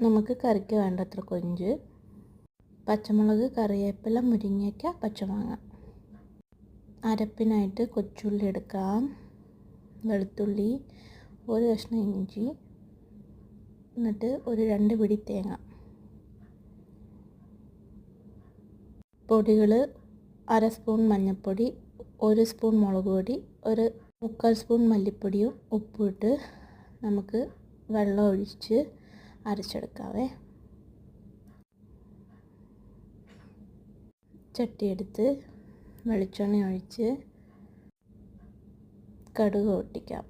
നമുക്ക് കറിക്ക് വേണ്ടത്ര കൊഞ്ച്, പച്ചമുളക്, കറിവേപ്പില, മുരിങ്ങയ്ക്ക, പച്ചമാങ്ങ. അരപ്പിനായിട്ട് കൊച്ചുള്ളി എടുക്കാം, വെളുത്തുള്ളി, ഒരു കഷ്ണം ഇഞ്ചി, എന്നിട്ട് ഒരു 2 പിടി തേങ്ങ. പൊടികൾ: 1/2 സ്പൂൺ മഞ്ഞൾപ്പൊടി, 1 സ്പൂൺ മുളക് പൊടി, ഒരു 3/4 സ്പൂൺ മല്ലിപ്പൊടിയും ഉപ്പും ഇട്ട് നമുക്ക് വെള്ളം ഒഴിച്ച് അരച്ചെടുക്കാവേ. ചട്ടിയെടുത്ത് വെളിച്ചെണ്ണ ഒഴിച്ച് കടുക് പൊട്ടിക്കാം.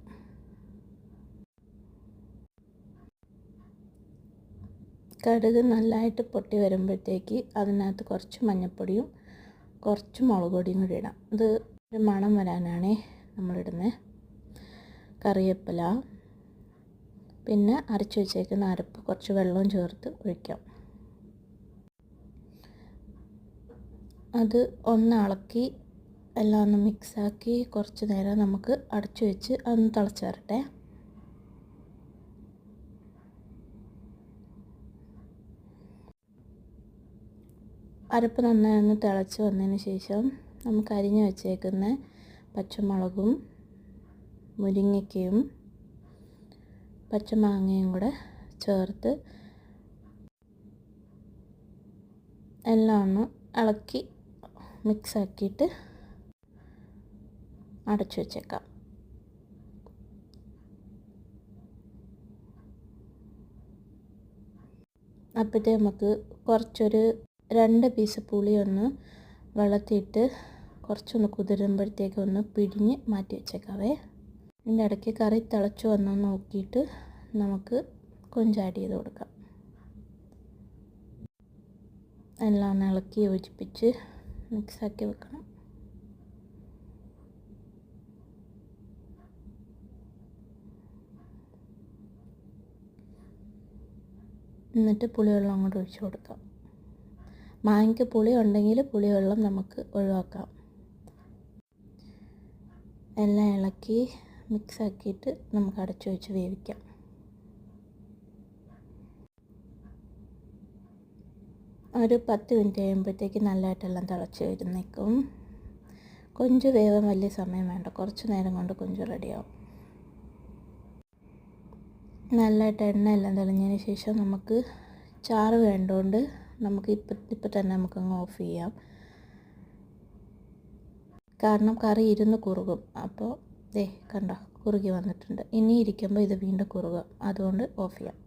കടുക് നല്ലതായിട്ട് പൊട്ടി വരുമ്പോഴത്തേക്ക് അതിനകത്ത് കുറച്ച് മഞ്ഞൾപ്പൊടിയും കുറച്ച് മുളക് പൊടിയും കൂടി ഇടാം. ഇത് ഒരു മണം വരാനാണ് നമ്മളിടുന്നത്. കറിവേപ്പില, പിന്നെ അരച്ച് വെച്ചേക്കുന്ന അരപ്പ് കുറച്ച് വെള്ളവും ചേർത്ത് ഒഴിക്കാം. അത് ഒന്ന് ഇളക്കി എല്ലാം ഒന്ന് മിക്സാക്കി കുറച്ച് നേരം നമുക്ക് അടച്ചു വെച്ച് അതൊന്ന് തിളച്ച് വരട്ടെ. അരപ്പ് നന്നായി ഒന്ന് തിളച്ച് വന്നതിന് ശേഷം നമുക്ക് അരിഞ്ഞ് വെച്ചേക്കുന്ന പച്ചമുളകും മുരിങ്ങയ്ക്കയും പച്ചമാങ്ങയും കൂടെ ചേർത്ത് എല്ലാം ഒന്ന് ഇളക്കി മിക്സാക്കിയിട്ട് അടച്ചു വെച്ചേക്കാം. അപ്പോഴത്തേ നമുക്ക് കുറച്ചൊരു 2 പീസ് പുളി ഒന്ന് വെള്ളത്തിയിട്ട് കുറച്ചൊന്ന് കുതിരുമ്പോഴത്തേക്ക് ഒന്ന് പിഴിഞ്ഞ് മാറ്റി വെച്ചേക്കാവേ. ഇതിൻ്റെ ഇടയ്ക്ക് കറി തിളച്ച് വന്ന് നോക്കിയിട്ട് നമുക്ക് കൊഞ്ച് ആഡ് ചെയ്ത് കൊടുക്കാം. എല്ലാം ഒന്ന് ഇളക്കി യോജിപ്പിച്ച് മിക്സാക്കി വെക്കണം. എന്നിട്ട് പുളിവെള്ളം അങ്ങോട്ട് ഒഴിച്ച് കൊടുക്കാം. മാങ്ങയ്ക്ക് പുളി ഉണ്ടെങ്കിൽ പുളിവെള്ളം നമുക്ക് ഒഴിവാക്കാം. എല്ലാം ഇളക്കി മിക്സാക്കിയിട്ട് നമുക്ക് അടച്ചു വെച്ച് വേവിക്കാം. ഒരു 10 മിനിറ്റ് കഴിയുമ്പോഴത്തേക്ക് നല്ലതായിട്ടെല്ലാം തിളച്ച് വരുന്നേക്കും. കൊഞ്ച് വേവാൻ വലിയ സമയം വേണ്ട, കുറച്ച് നേരം കൊണ്ട് കൊഞ്ച് റെഡിയാവും. നല്ലതായിട്ട് എണ്ണയെല്ലാം തെളിഞ്ഞതിന് ശേഷം നമുക്ക് ചാറ് വേണ്ടതുകൊണ്ട് നമുക്ക് ഇപ്പം തന്നെ നമുക്കങ്ങ് ഓഫ് ചെയ്യാം. കാരണം കറി ഇരുന്ന് കുറുകും. അപ്പോൾ കണ്ടോ, കുറുകി വന്നിട്ടുണ്ട്. ഇനി ഇരിക്കുമ്പോൾ ഇത് വീണ്ടും കുറുകും, അതുകൊണ്ട് ഓഫ് ചെയ്യാം.